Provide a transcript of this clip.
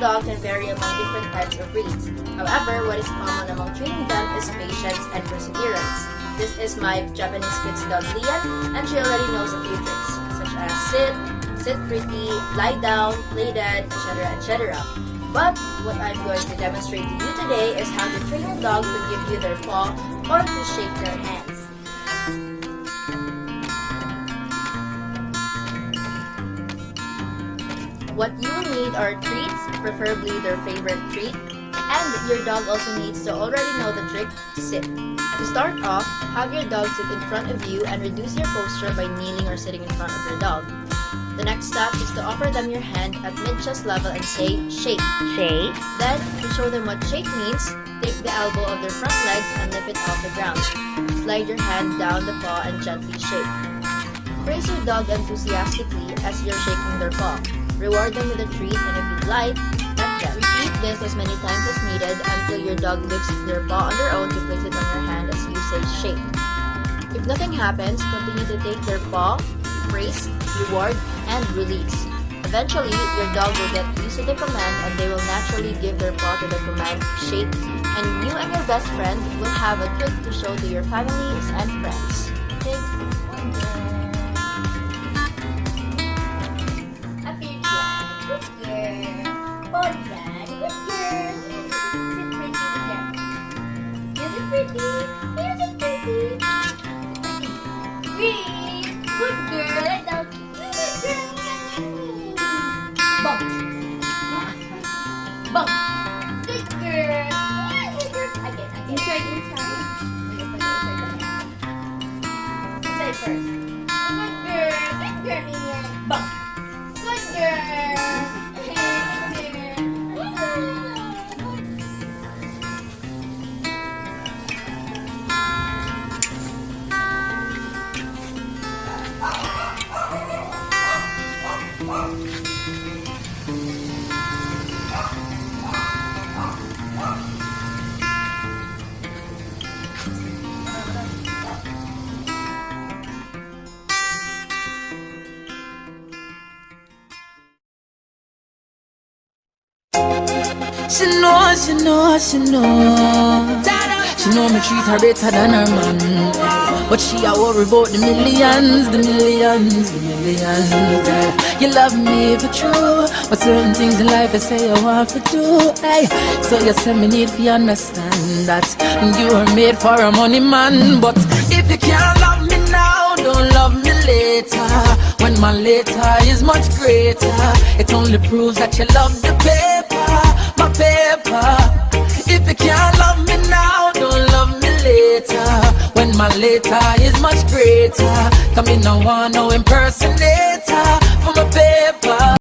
dog can vary among different types of breeds. However, what is common among training them is patience and perseverance. This is my Japanese Spitz dog Lian, and she already knows a few tricks, such as sit pretty, lie down, play dead, etc. etc. But what I'm going to demonstrate to you today is how to train a dog to give you their paw or to shake their hands. What you will need are treats, preferably their favorite treat, and your dog also needs to already know the trick, sit. To start off, have your dog sit in front of you and reduce your posture by kneeling or sitting in front of your dog. The next step is to offer them your hand at mid-chest level and say, shake. Shake. Then, to show them what shake means, take the elbow of their front legs and lift it off the ground. Slide your hand down the paw and gently shake. Praise your dog enthusiastically as you're shaking their paw. Reward them with a treat, and if you'd like, pet them. Repeat this as many times as needed until your dog lifts their paw on their own to place it on your hand as you say shake. If nothing happens, continue to take their paw, praise, reward, and release. Eventually, your dog will get used to the command and they will naturally give their paw to the command shake, and you and your best friend will have a trick to show to your families and friends. Okay? Good girl, like that. Bump. Bump. Good girl. Again. Inside. Inside first. Good girl, Ian. Bump. Good girl. She know. She know me treat her better than her man. But she a worry about the millions. You love me for true, but certain things in life I say I want to do. Hey, so you say me need to understand that you are made for a money man. But if you can't love me now, don't love me later. When my later is much greater, it only proves that you love the paper. My paper. If you can't love me now, don't love me later. When my later is much greater, come in, no one, no impersonator for my paper.